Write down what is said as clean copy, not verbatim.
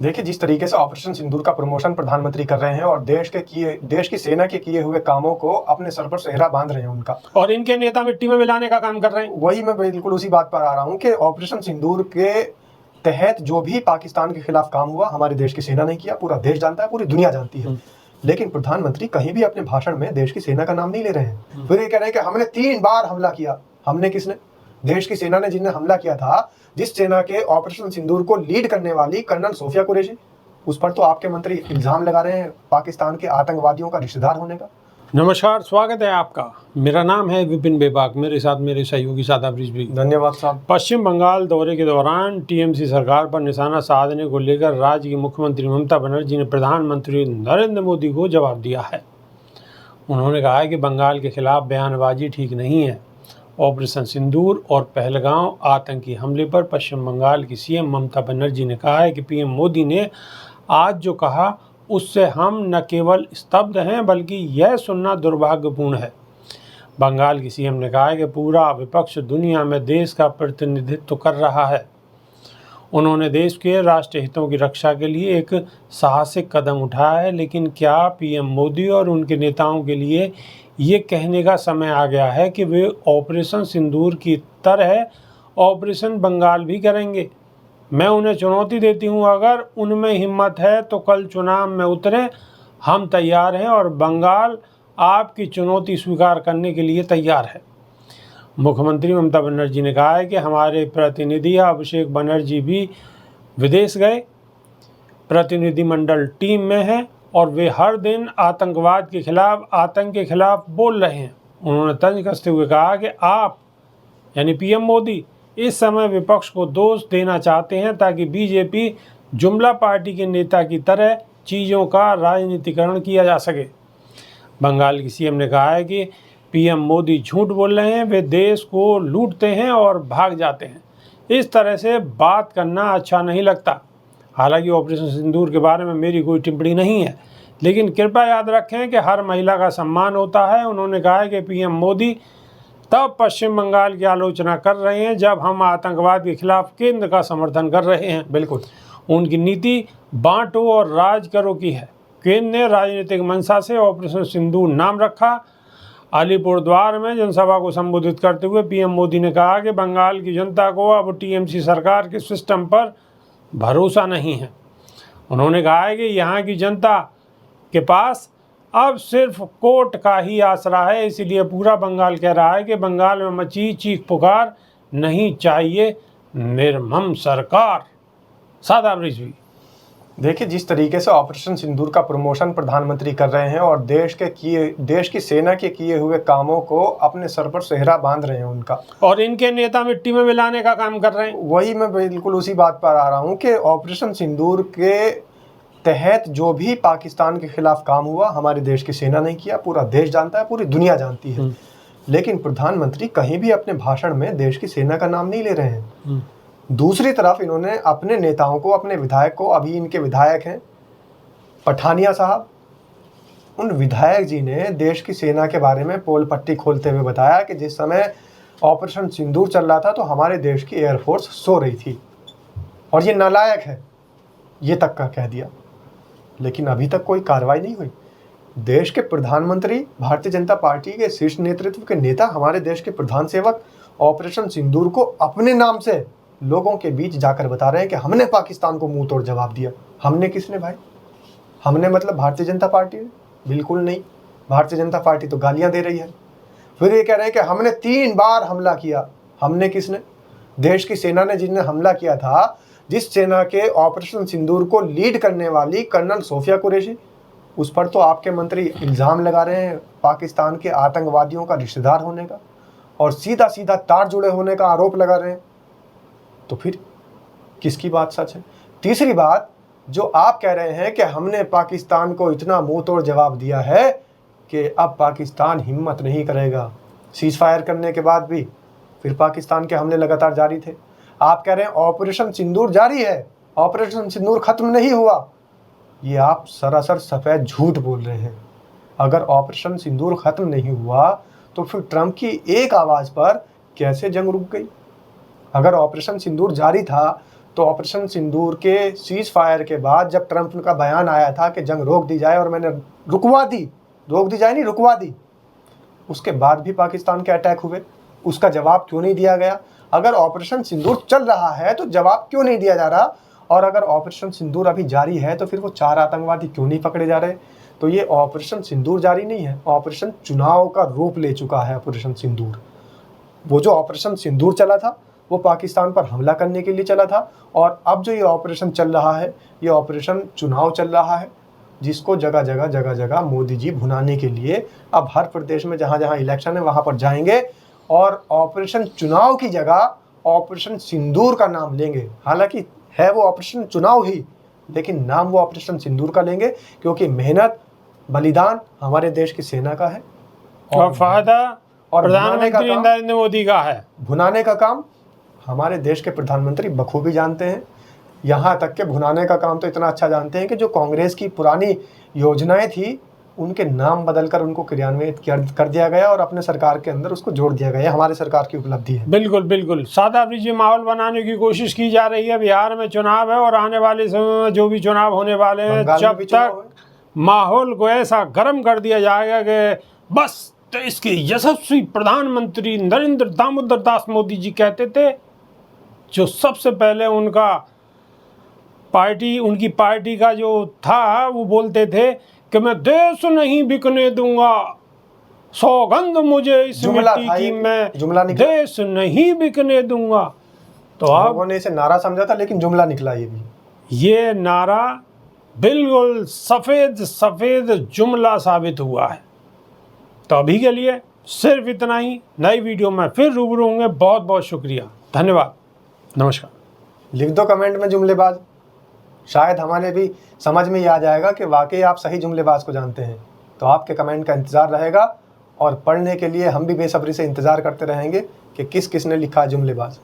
देखिए, जिस तरीके से ऑपरेशन सिंदूर का प्रमोशन प्रधानमंत्री कर रहे हैं और देश की सेना के किए हुए कामों को अपने सर पर सेहरा बांध रहे हैं उनका, और इनके नेता मिट्टी में मिलाने का काम कर रहे हैं। वही मैं बिल्कुल उसी बात पर आ रहा हूं कि ऑपरेशन सिंदूर के तहत जो भी पाकिस्तान के खिलाफ काम हुआ, हमारे देश की सेना ने किया, पूरा देश जानता है, पूरी दुनिया जानती है। लेकिन प्रधानमंत्री कहीं भी अपने भाषण में देश की सेना का नाम नहीं ले रहे हैं। फिर ये कह रहे हैं कि हमने 3 बार हमला किया। हमने किसने? देश की सेना ने, जिन्हें हमला किया था, जिस सेना के ऑपरेशन सिंदूर को लीड करने वाली कर्नल सोफिया कुरैशी, उस पर तो आपके मंत्री इल्जाम लगा रहे हैं पाकिस्तान के आतंकवादियों का रिश्तेदार होने का। नमस्कार, स्वागत है आपका। मेरा नाम है विपिन बेबाक, मेरे साथ मेरे सहयोगी सादाब रिजवी। धन्यवाद साहब। पश्चिम बंगाल दौरे के दौरान टीएमसी सरकार पर निशाना साधने को लेकर राज्य की मुख्यमंत्री ममता बनर्जी ने प्रधानमंत्री नरेंद्र मोदी को जवाब दिया है। उन्होंने कहा है कि बंगाल के खिलाफ बयानबाजी ठीक नहीं है। ऑपरेशन सिंदूर और पहलगांव आतंकी हमले पर पश्चिम बंगाल की सीएम ममता बनर्जी ने कहा है कि पीएम मोदी ने आज जो कहा उससे हम न केवल स्तब्ध हैं बल्कि यह सुनना दुर्भाग्यपूर्ण है। बंगाल की सीएम ने कहा है कि पूरा विपक्ष दुनिया में देश का प्रतिनिधित्व कर रहा है। उन्होंने देश के राष्ट्रीय हितों की रक्षा के लिए एक साहसिक कदम उठाया है, लेकिन क्या पीएम मोदी और उनके नेताओं के लिए ये कहने का समय आ गया है कि वे ऑपरेशन सिंदूर की तरह ऑपरेशन बंगाल भी करेंगे? मैं उन्हें चुनौती देती हूं, अगर उनमें हिम्मत है तो कल चुनाव में उतरें। हम तैयार हैं और बंगाल आपकी चुनौती स्वीकार करने के लिए तैयार है। मुख्यमंत्री ममता बनर्जी ने कहा है कि हमारे प्रतिनिधि अभिषेक बनर्जी भी विदेश गए, प्रतिनिधिमंडल टीम में है और वे हर दिन आतंकवाद के खिलाफ, आतंक के खिलाफ बोल रहे हैं। उन्होंने तंज कसते हुए कहा कि आप यानी पीएम मोदी इस समय विपक्ष को दोष देना चाहते हैं ताकि बीजेपी जुमला पार्टी के नेता की तरह चीज़ों का राजनीतिकरण किया जा सके। बंगाल की सीएम ने कहा है कि पीएम मोदी झूठ बोल रहे हैं, वे देश को लूटते हैं और भाग जाते हैं। इस तरह से बात करना अच्छा नहीं लगता। हालांकि ऑपरेशन सिंदूर के बारे में मेरी कोई टिप्पणी नहीं है, लेकिन कृपया याद रखें कि हर महिला का सम्मान होता है। उन्होंने कहा है कि पीएम मोदी तब पश्चिम बंगाल की आलोचना कर रहे हैं जब हम आतंकवाद के खिलाफ केंद्र का समर्थन कर रहे हैं। बिल्कुल, उनकी नीति बांटो और राज करो की है। केंद्र ने राजनीतिक मंशा से ऑपरेशन सिंदूर नाम रखा। अलीपुरद्वार में जनसभा को संबोधित करते हुए पीएम मोदी ने कहा कि बंगाल की जनता को अब टीएमसी सरकार के सिस्टम पर भरोसा नहीं है। उन्होंने कहा है कि यहाँ की जनता के पास अब सिर्फ कोर्ट का ही आसरा है, इसीलिए पूरा बंगाल कह रहा है कि बंगाल में मची चीख पुकार नहीं चाहिए निर्मम सरकार। सादाब रिजवी। देखिए, जिस तरीके से ऑपरेशन सिंदूर का प्रमोशन प्रधानमंत्री कर रहे हैं और देश की सेना के किए हुए कामों को अपने सर पर सेहरा बांध रहे हैं उनका, और इनके नेता मिट्टी में मिलाने का काम कर रहे हैं। वही मैं बिल्कुल उसी बात पर आ रहा हूं कि ऑपरेशन सिंदूर के तहत जो भी पाकिस्तान के खिलाफ काम हुआ, हमारे देश की सेना ने किया, पूरा देश जानता है, पूरी दुनिया जानती है। लेकिन प्रधानमंत्री कहीं भी अपने भाषण में देश की सेना का नाम नहीं ले रहे हैं। दूसरी तरफ इन्होंने अपने नेताओं को, अपने विधायक को, अभी इनके विधायक हैं पठानिया साहब, उन विधायक जी ने देश की सेना के बारे में पोल पट्टी खोलते हुए बताया कि जिस समय ऑपरेशन सिंदूर चल रहा था तो हमारे देश की एयरफोर्स सो रही थी और ये नालायक है, ये तक का कह दिया। लेकिन अभी तक कोई कार्रवाई नहीं हुई। देश के प्रधानमंत्री, भारतीय जनता पार्टी के शीर्ष नेतृत्व के नेता, हमारे देश के प्रधान सेवक ऑपरेशन सिंदूर को अपने नाम से लोगों के बीच जाकर बता रहे हैं कि हमने पाकिस्तान को मुंह तोड़ जवाब दिया। हमने किसने भाई? हमने मतलब भारतीय जनता पार्टी ने? बिल्कुल नहीं। भारतीय जनता पार्टी तो गालियां दे रही है। फिर ये कह रहे हैं कि हमने 3 बार हमला किया। हमने किसने? देश की सेना ने, जिन्हें हमला किया था, जिस सेना के ऑपरेशन सिंदूर को लीड करने वाली कर्नल सोफिया कुरैशी, उस पर तो आपके मंत्री इल्ज़ाम लगा रहे हैं पाकिस्तान के आतंकवादियों का रिश्तेदार होने का और सीधा सीधा तार जुड़े होने का आरोप लगा रहे हैं। तो फिर किसकी बात सच है? तीसरी बात, जो आप कह रहे हैं कि हमने पाकिस्तान को इतना मुंह तोड़ जवाब दिया है कि अब पाकिस्तान हिम्मत नहीं करेगा। सीज फायर करने के बाद भी फिर पाकिस्तान के हमले लगातार जारी थे। आप कह रहे हैं ऑपरेशन सिंदूर जारी है, ऑपरेशन सिंदूर खत्म नहीं हुआ। ये आप सरासर सफ़ेद झूठ बोल रहे हैं। अगर ऑपरेशन सिंदूर खत्म नहीं हुआ तो फिर ट्रंप की एक आवाज़ पर कैसे जंग रुक गई? अगर ऑपरेशन सिंदूर जारी था तो ऑपरेशन सिंदूर के सीज फायर के बाद जब ट्रंप का बयान आया था कि जंग रोक दी जाए और मैंने रुकवा दी, रोक दी जाए नहीं रुकवा दी, उसके बाद भी पाकिस्तान के अटैक हुए, उसका जवाब क्यों नहीं दिया गया? अगर ऑपरेशन सिंदूर चल रहा है तो जवाब क्यों नहीं दिया जा रहा? और अगर ऑपरेशन सिंदूर अभी जारी है तो फिर वो 4 आतंकवादी क्यों नहीं पकड़े जा रहे? तो ये ऑपरेशन सिंदूर जारी नहीं है, ऑपरेशन चुनाव का रूप ले चुका है ऑपरेशन सिंदूर। वो जो ऑपरेशन सिंदूर चला था वो पाकिस्तान पर हमला करने के लिए चला था, और अब जो ये ऑपरेशन चल रहा है ये ऑपरेशन चुनाव चल रहा है, जिसको जगह जगह मोदी जी भुनाने के लिए अब हर प्रदेश में जहाँ जहाँ इलेक्शन है वहाँ पर जाएंगे और ऑपरेशन चुनाव की जगह ऑपरेशन सिंदूर का नाम लेंगे। हालांकि है वो ऑपरेशन चुनाव ही, लेकिन नाम वो ऑपरेशन सिंदूर का लेंगे, क्योंकि मेहनत बलिदान हमारे देश की सेना का है और फायदा और प्रधानमंत्री नरेंद्र मोदी का है। भुनाने का काम हमारे देश के प्रधानमंत्री बखूबी जानते हैं। यहाँ तक के भुनाने का काम तो इतना अच्छा जानते हैं कि जो कांग्रेस की पुरानी योजनाएं थी उनके नाम बदलकर उनको क्रियान्वित कर दिया गया और अपने सरकार के अंदर उसको जोड़ दिया गया। हमारे सरकार की उपलब्धि है। बिल्कुल बिल्कुल सादा ब्रिजी माहौल बनाने की कोशिश की जा रही है। बिहार में चुनाव है और आने वाले समय में जो भी चुनाव होने वाले हैं, जब तक माहौल को ऐसा गर्म कर दिया जाएगा कि बस देश के यशस्वी प्रधानमंत्री नरेंद्र दामोदर दास मोदी जी कहते थे, जो सबसे पहले उनकी पार्टी का जो था वो बोलते थे कि मैं देश नहीं बिकने दूंगा, सौगंध मुझे इस मिट्टी की, मैं देश नहीं बिकने दूंगा। तो अब लोगों ने इसे नारा समझा था, लेकिन जुमला निकला ये नारा बिल्कुल सफेद जुमला साबित हुआ है। तो अभी के लिए सिर्फ इतना ही। नई वीडियो में फिर रूबरू होंगे। बहुत बहुत शुक्रिया, धन्यवाद, नमस्कार। लिख दो कमेंट में जुमलेबाज, शायद हमारे भी समझ में ही आ जाएगा कि वाकई आप सही जुमलेबाज को जानते हैं। तो आपके कमेंट का इंतज़ार रहेगा और पढ़ने के लिए हम भी बेसब्री से इंतज़ार करते रहेंगे कि किस किस ने लिखा है जुमलेबाज।